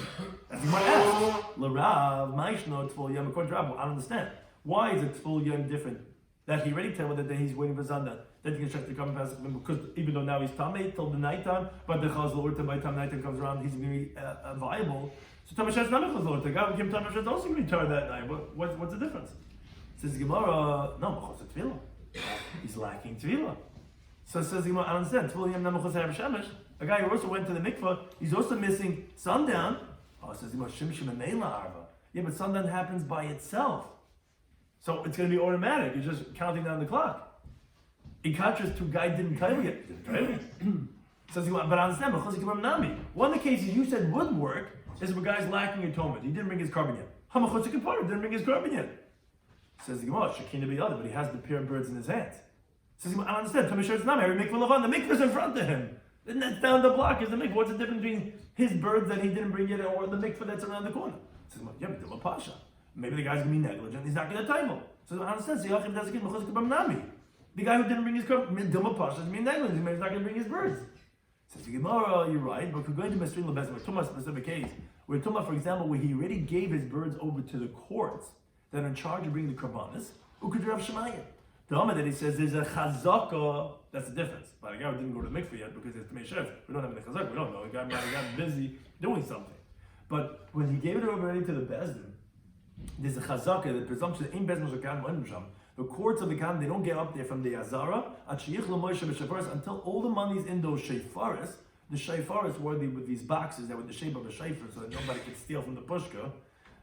As you might ask, L'Rav, Ma'ishno, Tful Yom. According to Rav, I don't understand. Why is it Tful Yom different? That he already told that day he's waiting for Zanda. Then you can check the carbon pesach because even though now he's tamei till the night time, but the chazal urta by the time night time comes around, he's going to be viable. So Tamashet's not a chazal urta. God became Tamashet's also going to be tired that night. What's the difference? Says Gemara, no, machos tefillah. He's lacking tefillah. So says Gemara, I don't understand. Tefillah yom namachos harav shemesh. A guy who also went to the mikvah, he's also missing sundown. Oh, says Gemara, shim shim meila arva. Yeah, but sundown happens by itself. So it's going to be automatic. You're just counting down the clock. In contrast to a guy didn't tell you yet. Says Gemara, but I understand. One of the cases you said would work is if a guy's lacking atonement. He didn't bring his carbon yet. Hamachos didn't bring his carbon yet. Says the Gemara, Shekina be other, but he has the pair of birds in his hands. Says the Gemara, I don't understand. Tamashir's not every mikvah lavan. The mikvah's in front of him. And that's down the block is the mikvah. What's the difference between his birds that he didn't bring yet or the mikvah that's around the corner? Says the Gemara, yeah, but Dima Pasha. Maybe the guy's gonna be negligent. He's not gonna time him. Says I understand. The guy who didn't bring his carbon, Dima Pasha is being negligent. He's not gonna bring his birds. Says the Gemara, you're right, but if we're going to Mesrin Lebez, we're talking about a specific case. We're talking about, for example, where he already gave his birds over to the courts. that are in charge of bringing the karbanis, who could Rav Shemayim. The Amar that he says there's a chazaka, that's the difference. But a guy didn't go to the mikveh yet because it's Tamei Sheretz. We don't have any chazaka, we don't know. The guy might have gotten busy doing something. But when he gave it already to the Bezdin, there's a chazaka, the presumption that in Bezdin the courts of the Khan, they don't get up there from the Azara until all the money's in those shayfaris. The shayfaris were with these boxes that were the shape of a shayfar, so that nobody could steal from the pushka.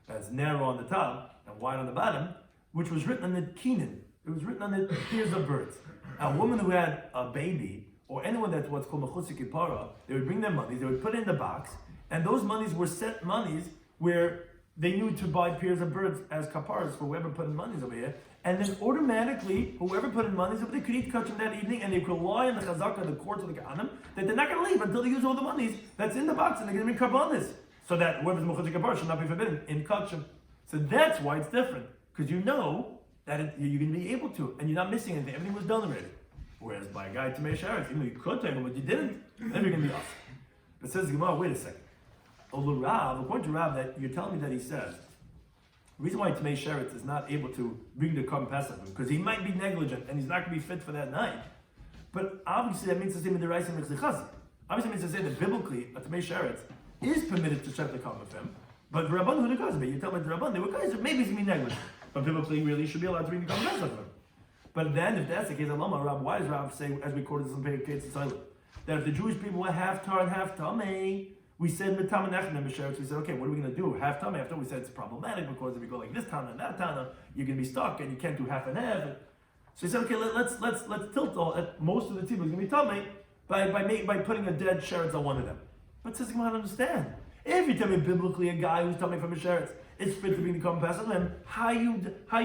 That's narrow on the top and wide on the bottom, which was written on the keenan. It was written on the ears of birds. A woman who had a baby, or anyone that's what's called mechutzi kipara, they would bring their monies, they would put it in the box, and those monies were set monies where they knew to buy pairs of birds as kaparas for whoever put in monies over here, and then automatically, whoever put in monies over there could eat kachim that evening, and they could rely on the chazaka, the courts of the Ka'anim, that they're not going to leave until they use all the monies that's in the box, and they're going to make karbanis, so that whoever's mechutzi kapara should not be forbidden in kachim. So that's why it's different, because you know that you're going to be able to, and you're not missing anything. Everything was done already. Whereas by a guy to Tamei Sheretz, even though you could take him, but you didn't, then you're going to be off. But says Gemara, wait a second. According to Rav, that you're telling me that he says, the reason why Tamei Sheretz is not able to bring the Korban Pesach, because he might be negligent and he's not going to be fit for that night. But obviously that means to say in the Reis and Mechzichaz. Obviously it means to say that biblically a Tamei Sheretz is permitted to check the Korban of him. But the Rabban who the Kazbe, you tell me the Rabban, they were guys that maybe he's going to be negligent. But biblically really should be allowed to bring the Korban Pesach of him. But then if that's the case, why does Rav say, as we quoted this in Perek Ketz Tzayla, that if the Jewish people were half tar and half tamei, we said mitam and echnem b'sheretz. We said, okay, what are we going to do? Half tamei. After we said it's problematic because if you go like this tana and that tana, you're going to be stuck and you can't do half and half. So he said, okay, let's tilt all. Most of the team is going to be tamei by putting a dead sheretz on one of them. But says, I don't understand. If you tell me biblically a guy who's tamei from a sheretz is fit to bring the Korban Pesach, how you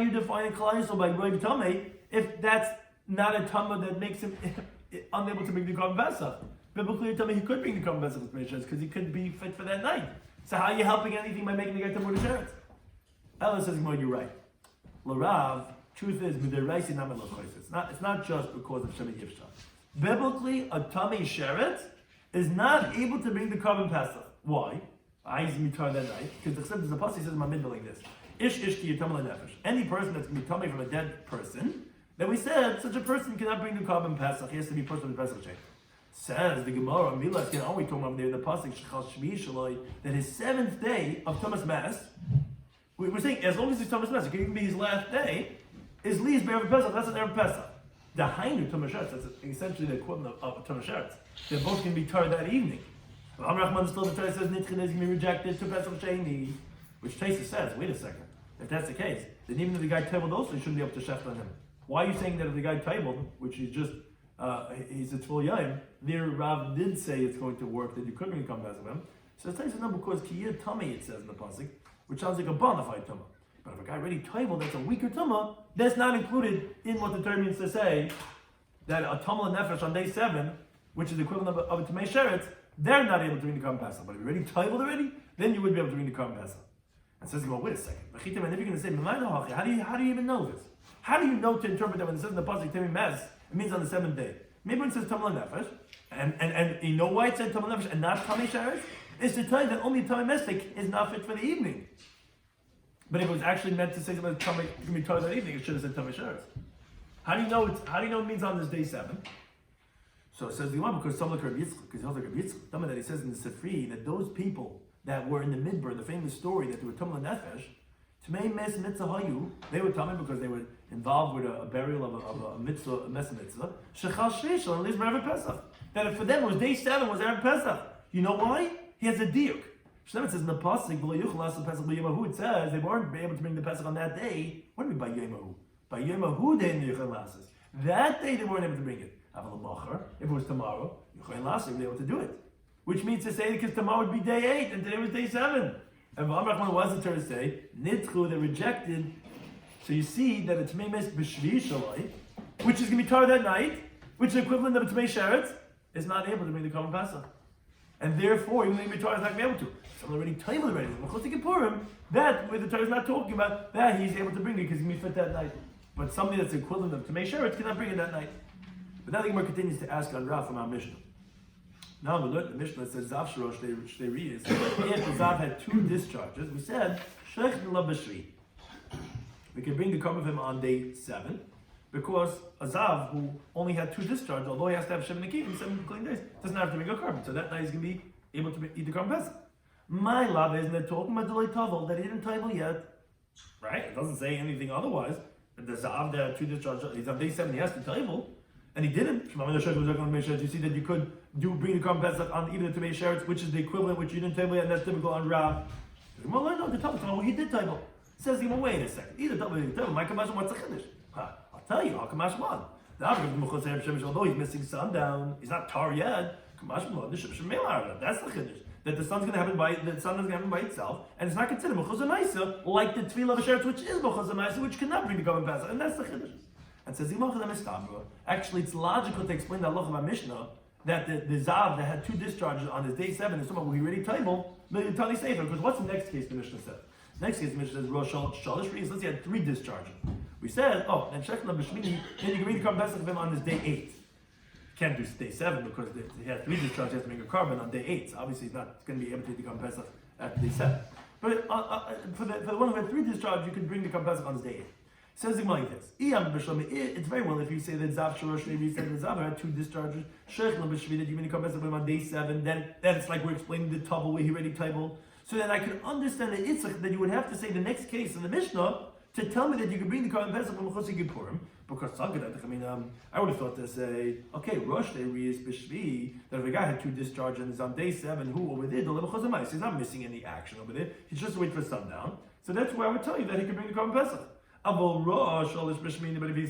define a klal yisrael by roiv tamei if that's not a tama that makes him unable to bring the Korban Pesach? Biblically, you tell me he could bring the Korban Pesach with Meishes because he could be fit for that night. So how are you helping anything by making the guy Tamur Sheretz? Ella says, "Well, you're right. L'Rav, truth is, it's not just because of Shemin Yivshah. Biblically, a Tamei Sheretz is not able to bring the Korban Pesach. Why? I use mitar that night because the pasuk says in my middle like this: Ish ki yitam nefesh. Any person that's going to be tamei from a dead person, that we said such a person cannot bring the Korban Pesach. He has to be put on the Pesach chain. Says the Gemara, Milas can only talk about there the pasuk Shechal Shvi Shaloi that his seventh day of Tumas Mass. We're saying as long as it's Tumas Mass, it can even be his last day. Is Li's Be'erev Pesach? That's an Erev Pesach. The Hainu Tumas Sheretz, that's essentially the equivalent of Tumas Sheretz. They're both going to be tar that evening. Am Rahman still the Torah says Nitchin is going to be rejected to Pesach Sheni, which Taisa says. Wait a second. If that's the case, then even if the guy tabled also, he shouldn't be able to shecht on him. Why are you saying that if the guy tabled, which is just he's a Tvul Yaim, there Rav did say it's going to work, that you could bring Korban Pesach of him. So it's Taisa no because Kiyir Tamei it says in the pasuk, which sounds like a bona fide Tumah. But if a guy already tabled, that's a weaker Tumah. That's not included in what the Torah means to say that a Tumah Nefesh on day 7, which is the equivalent of a Tamei Sheretz, they're not able to bring the Korban Pesach. But if you're already tabled already, then you would be able to bring the Korban Pesach. And says, well, wait a second. And if you're going to say, how do you even know this? How do you know to interpret that when it says in the pasuk Tamei Mes, it means on the 7th day? Maybe when it says Tamei Nefesh, and you know why it said Tamei Nefesh and not Tamei Sheretz? It's to tell you that only Tamei Mestik is not fit for the evening. But if it was actually meant to say something that's going to be told that evening, it should have said Tamei Sheretz. How do you know it means on this day 7? So it says the one because some like Rabbi Yitzchak, because he'll like Rabbi Yitzchak, that he says in the Sefri that those people that were in the Midbar, the famous story that they were Tamei Nefesh, Tmei Mes Mitzvah Hayu, they were Tamei because they were involved with a burial of a mitzvah, a Mes Mitzvah. Shechal Shvei and Liz Erev Pesach. That for them was day 7 was Erev Pesach. You know why? He has a diuk. Shneim says in the pasuk V'lo Yuchal Asel Pesach B'Yomahu. It says they weren't able to bring the Pesach on that day. What do you mean by Yomahu? By Yomahu they didn't Yuchal Asel. That day they weren't able to bring it. If it was tomorrow, Yuchal Asel would be able to do it. Which means to say because tomorrow would be day 8 and today was day 7. And what was the Torah say? Nitchu, they rejected. So you see that it's Tmei Mes B'Shvi Shaloi, which is going to be tar that night, which is equivalent of a Tmei Sheretz, is not able to bring the Korban Pesach. And therefore, even though the Torah is not going to be able to. Someone already told already. That where the Torah is not talking about, that he's able to bring it because he's going to be fit that night. But somebody that's equivalent of Tmei Sheretz cannot bring it that night. But now the Gemara continues to ask on Rav from our Mishnah. Now we learned the Mishnah says Zav Shrosh they read is if the Zav had 2 discharges, we said Sheikh L'Bashri. we can bring the korban of him on day 7, because a zav who only had 2 discharges, although he has to have 7 clean days, doesn't have to bring a korban. So that night he's going to be able to eat the korban pesach. My love isn't it talking about the delay tavel that he didn't table yet, right? It doesn't say anything otherwise. The zav that had 2 discharges, he's on day 7, he has to table, and he didn't. You see that you could bring the korban pesach on either the Tamei Sheretz, which is the equivalent which you didn't table yet, and that's typical on Rav. Well, no, the table, he did table. Says he wait a second. Either table, my kamash, what's the chiddush? I'll tell you, I'll kamash one. Although he's missing sundown, he's not tar yet. That's the chiddush. That the sun's going to happen by itself, and it's not considered mechuzah ma'isa like the tefillah of a sheretz, which is mechuzah ma'isa, which cannot bring the korban pesach, and that's the chiddush. And says actually, it's logical to explain the halacha of our Mishnah that the zav that had 2 discharges on his day 7 is someone who he already tabled totally safer. Because what's the next case the Mishnah says? Next case the Mishnah says Rosh Shalish Reis. Let's say he had 3 discharges. We said, then Shechna B'Shmini, then you can bring the korban pesach of him on his day 8. Can't do day 7 because he had 3 discharges. He has to bring a korban on day 8. So obviously he's not going to be able to take the korban pesach at day 7. But for the one who had 3 discharges, you can bring the korban pesach on his day 8. Says the Gemara this. It's very well if you say that Zav Shorosh Levi said the Zav had 2 discharges. Sheikhna B'Shvi that you mean to come him on day 7. Then it's like we're explaining the table where he already tabled. So then I can understand the Itzach that you would have to say the next case in the Mishnah to tell me that you can bring the korban pesach from Chosik Yippurim. Because I would have thought to say, okay, Rosh Levi is B'Shvi that if a guy had 2 discharges and is on day 7, who over there the Chosik he's not missing any action over there. He's just waiting for sundown. So that's where I would tell you that he can bring the korban pesach. But if he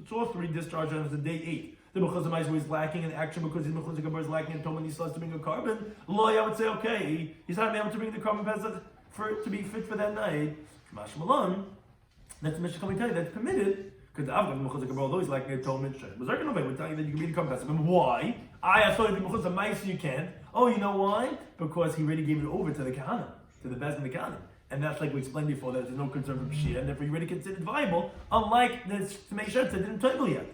saw 3 discharges on the day 8, the mechuzah is lacking in action because his mechuzah kabar is lacking in toma, and he still has to bring a korban. Loy, I would say, okay, he's not able to bring the korban pesach to be fit for that night. Shemash Malon, that's the Mishnah coming to tell you that's permitted because the mechuzah kabar, although he's lacking in toma, Mazarkanov would tell you that you can bring the korban pesach. And why? I thought if the mechuzah you can't. Oh, you know why? Because he already gave it over to the kahana, to the bezin the kahana. And that's like we explained before, that there's no concern for Pshia, and therefore you already considered viable, unlike the Tamei Sheretz that didn't table yet.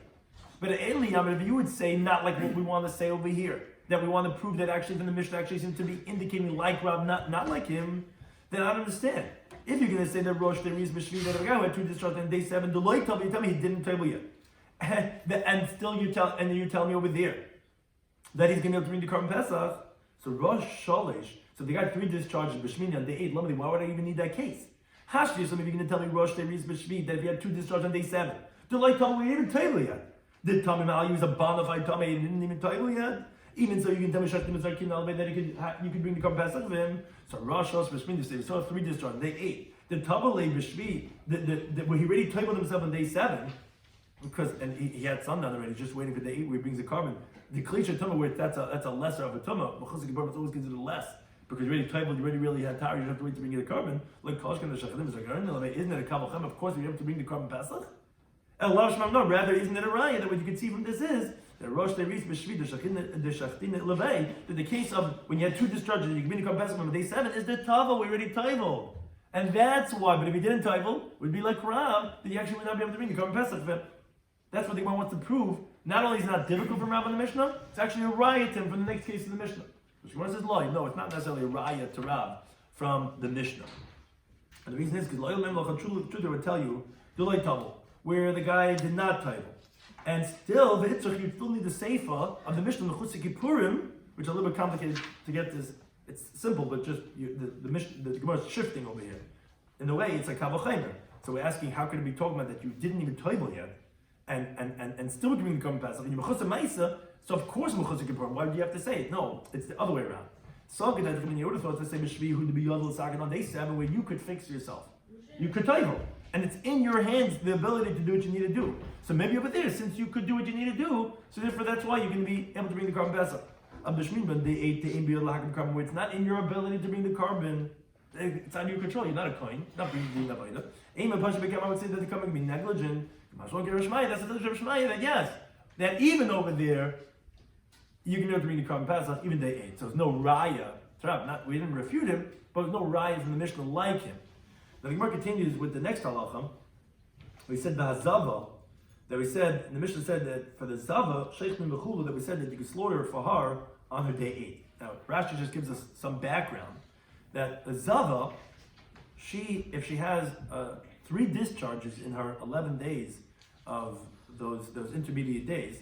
But if you would say, not like what we want to say over here, that we want to prove that actually then the Mishnah actually seems to be indicating like Rav, not like him, then I don't understand. If you're going to say that Rosh Teris B'Shvi, that a guy who had 2 discharges on day 7, you tell me he didn't table yet. And still you tell me over there that he's going to be able to bring the korban pesach. So Rosh Shalish, so they got 3 discharges B'Shmini on day 8. Why would I even need that case? Hashli, so maybe you're going to tell me Rosh Teris B'Shvi that if he had 2 discharges on day 7, the light tell me he didn't table yet. Did Tommy Mal use a bona fide Tommy and didn't even table yet? Even so, you can tell me Shashtim Zarkin Alveh that you could bring the korban pesach of him. So Rosh B'Shmini, they saw 3 discharges on day 8. The Tabalei B'Shvi, where he already tabled himself on day 7, and he had sundown already, just waiting for day 8 where he brings the korban. The Klisha Tumah, where that's a lesser of a Tumah, Mechusik Yippurim is always considered less. Because you already tabled, you already really had tar, you don't have to wait to bring the korban. Like Koshkan the Shachadim is like, isn't it a Kavalchem? Of course, we have to bring the korban pesach. And Allah Shemam, no, rather, isn't it a raya that what you can see from this is that Rosh Teris B'Shvi, the Shachtin Levei, that the case of when you had 2 discharges and you can bring the korban pesach on day 7 is the Tava, we already tabled. And that's why, but if he didn't table, it would be like Rav, that you actually would not be able to bring the korban pesach. That's what the Gemara wants to prove. Not only is it not difficult from Rav in the Mishnah, it's actually a raya to him from the next case in the Mishnah. The Gemara says, no, it's not necessarily a raya to Rav from the Mishnah. And the reason is because the truth would tell you, where the guy did not table. And still, the Itzrach, you still need the Seifa of the Mishnah, the Chusik Yippurim, which is a little bit complicated to get this. It's simple, but just the Gemara is shifting over here. In a way, it's like Kavachemer. So we're asking, how could it be talking about that you didn't even table yet, and still bring the korban pesach, and you mechusah ma'isa, so of course mechusah Yippurim. Why do you have to say it? No, it's the other way around. So good that when you would have thought to say B'Shvi who to be Yodel Sagan on day 7, where you could fix yourself, you could table, and it's in your hands the ability to do what you need to do. So maybe over there, since you could do what you need to do, so therefore that's why you're going to be able to bring the korban pesach. But day 8 to be carbon, where it's not in your ability to bring the korban, it's out of your control. You're not a coin, not being the Vaida. Aim and Pasha Bekam, I would say that they're coming to be negligent. That's the Shmaya, that yes, that even over there, you can be able to bring the korban pesach, even day 8. So there's no raya. We didn't refute him, but there's no raya from the Mishnah like him. The Gemara continues with the next halacha. We said the hazava, that we said, and the Mishnah said that for the zava, sheikhnim b'chulu, that we said that you could slaughter for her on her day 8. Now, Rashi just gives us some background that the zava, if she has 3 discharges in her 11 days of those intermediate days.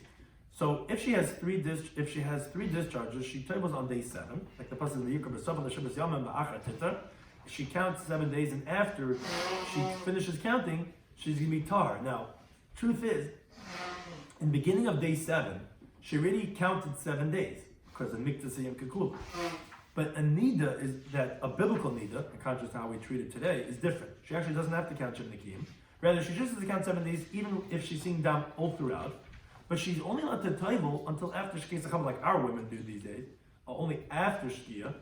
So if she has 3 discharges, she tables on day 7, like the pasuk in the Yikra B'Sofah L'Shabbos Yomim Ba'achar Titer. She counts 7 days, and after she finishes counting, she's going to be tar. Now, truth is, in the beginning of day 7, she already counted 7 days because of Miktas Yom Kikul. But a nida is that a biblical nida, in contrast to how we treat it today, is different. She actually doesn't have to count Shem Nikim. Rather, she just has to count 7 days, even if she's seeing down all throughout. But she's only allowed to taivel until after Shkia Sacham, like our women do these days, only after Shkia.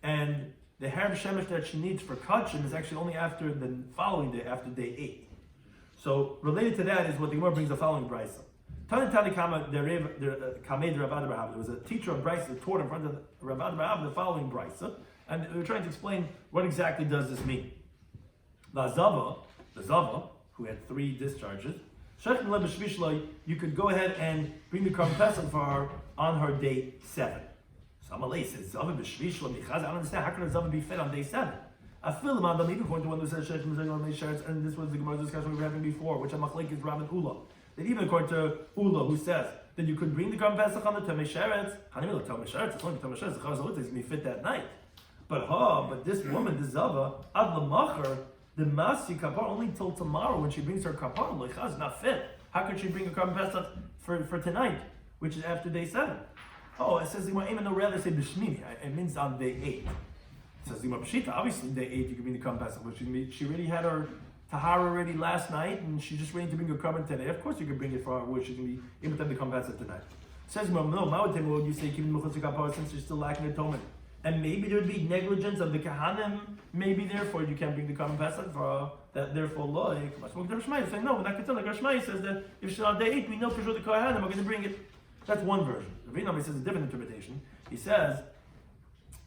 And the Herb Shemesh that she needs for Kachim is actually only after the following day, after day 8. So related to that is what the Gemara brings the following brisa. There was a teacher of brisa that taught in front of Rav Bar the following brisa, and we were trying to explain what exactly does this mean. The Zava, who had 3 discharges, you could go ahead and bring the Korban Pesach for her on her day 7. So Amalei says, Zava b'shvish I don't understand, how can a Zava be fed on day 7? I feel him on the even according to one who says and this was the Gemara discussion we were having before, which Amachlek is Rav and Ula. That even according to Ula, who says that you could bring the Korban Pesach on the Tomei Sheretz, it's only Tomei Sheretz, the Chazal is going to be fit that night. But this woman, this Zava, Ad L'Macher, the Masi Kapar only till tomorrow when she brings her Kapar, Lechaz, not fit. How could she bring a Korban Pesach for tonight, which is after day 7? It says the Gemara, even though rather say B'Shmini, it means on day 8. It says the Gemara Pshita, obviously day 8 you could bring the Korban Pesach, but she already had her Tahara already last night, and she's just waiting to bring her Korban today. Of course you could bring it for her, where she's going to be able to have the Korban Pesach tonight. It says, no, Ma'otem, you say, keep the Kapar since you're still lacking atonement. And maybe there would be negligence of the Kahanim, maybe therefore you can't bring the Korban Pesach for that, therefore law. Saying, no, we're not going to tell. Like Rashmai says that if she's on day 8, we know for sure the Kahanim are going to bring it. That's one version. Rinami says a different interpretation. He says,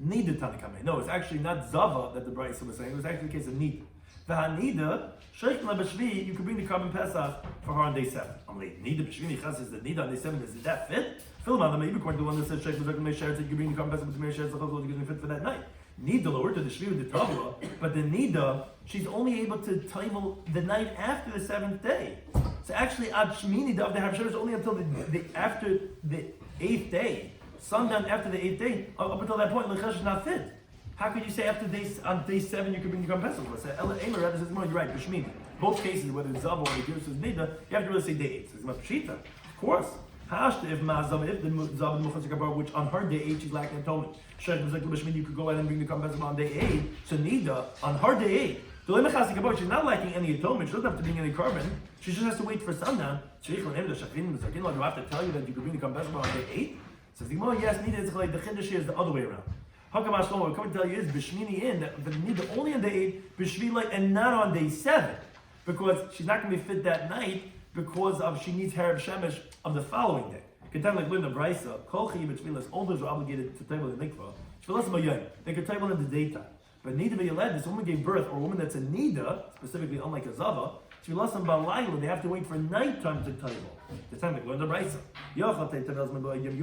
Nida Tanakame. No, it's actually not Zava that the Brisa was saying, it was actually the case of Nida. The Hanida, Sheikh B'Shvi, you could bring the Korban Pesach for her on day 7. I'm like, Nida B'Shvi, Nichas is the Nida on day 7, is that fit? Film on the maybe according to the one that says Sheikh B'Shvi said you could bring the Korban Pesach with the Meir Sheretz, the Chazal is going to fit for that night. Nida lower to the Shvi with the Tavla, but the Nida, she's only able to tavel the night after the 7th day. So actually, Ad Shmini Dav the Hashem is only until the after the 8th day, sundown after the 8th day. Up until that point, Lechesh is not fit. How could you say on day 7 you could bring the Korban Pesach? Say Ela rather says, no, you're right. B'Shmini. Both cases, whether it's Zav or the Girus is Nida, you have to really say day 8. So it's not Pshita, of course. If the Zav Muchas which on her day 8 she's lacking atonement. Sheikh B'Shmini, you could go ahead and bring the Korban Pesach on day 8. So Nida on her day 8. She's not lacking any atonement. She doesn't have to bring any carbon. She just has to wait for sundown. Do I have to tell you that you could bring the Korban Pesach on day 8? Says the Gemara, yes, Nida is like the Chiddush is the other way around. How come Ashlomo, what I'm coming to tell you is B'Shmini in that the Nida only on day 8, B'Shvila, and not on day 7. Because she's not going to be fit that night because of she needs Harab Shemesh of the following day. Content like Linda Brisa, Kol Chiyim B'Shvilas, all those are obligated to table in Mikvah. Shvilas B'Yom, they could table in the daytime. But Nida B'Yaled, this woman gave birth, or a woman that's a Nida, specifically unlike a Zava, Shvilas B'Layla, they have to wait for nighttime to table. The time like Linda Brisa. You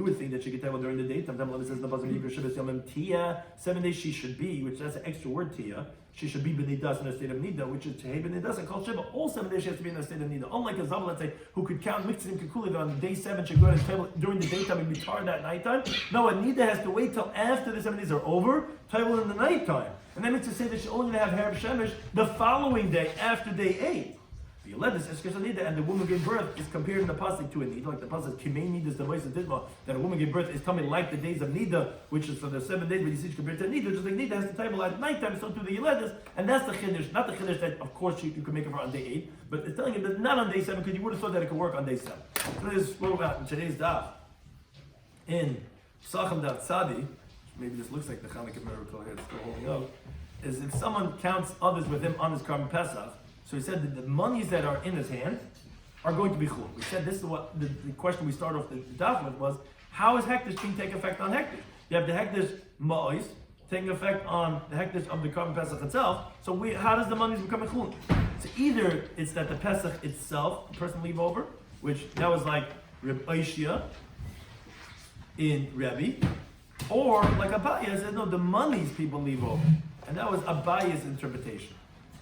would think that she could table during the daytime. It says in the 7 days she should be, which that's an extra word Tia. She should be b'nidas in a state of nida, which is tehei b'nidas and kol sheva. All 7 days she has to be in a state of nida. Unlike a Zava, let's say, who could count mixing kikuliv on day 7, she could go and table during the daytime and be tired at nighttime. No, a nida has to wait till after the 7 days are over, table in the nighttime. And that means to say that she's only going to have Harab Shemesh the following day after day 8. You led this Nida, and the woman gave birth is compared in the pasuk to a Nida, like the pasuk Kimei Nida is the voice of Tidma, that a woman gave birth is coming like the days of Nida, which is for the 7 days, but you see compared to Nida, just like Nida has to table at nighttime, so too the Yeledis, and that's the Chiddush, not the Chiddush that of course you could make it for on day 8, but it's telling you that not on day 7, because you would have thought that it could work on day 7. So this is spoke about in today's Daf, in Pesachim Daf Tzadi, maybe this looks like the Chanukah miracle here, it's still holding up, is if someone counts others with him on his Korban Pesach. So he said that the monies that are in his hand are going to be chul. We said this is what the question we started off the daf with was, how is hektish being take effect on hektish? You have the hektish ma'os taking effect on the hektish of the Korban Pesach itself. So how does the monies become a chul? So either it's that the Pesach itself, the person leave over, which that was like Reb Oishia in Rebbe, or like Abaya said, no, the monies people leave over. And that was Abaya's interpretation.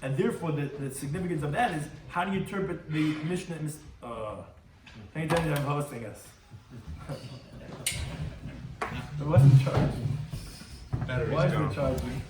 And therefore, the significance of that is how do you interpret the Mishnah? Anytime I'm hosting us. It wasn't charging. Batteries Why is gone. it charging?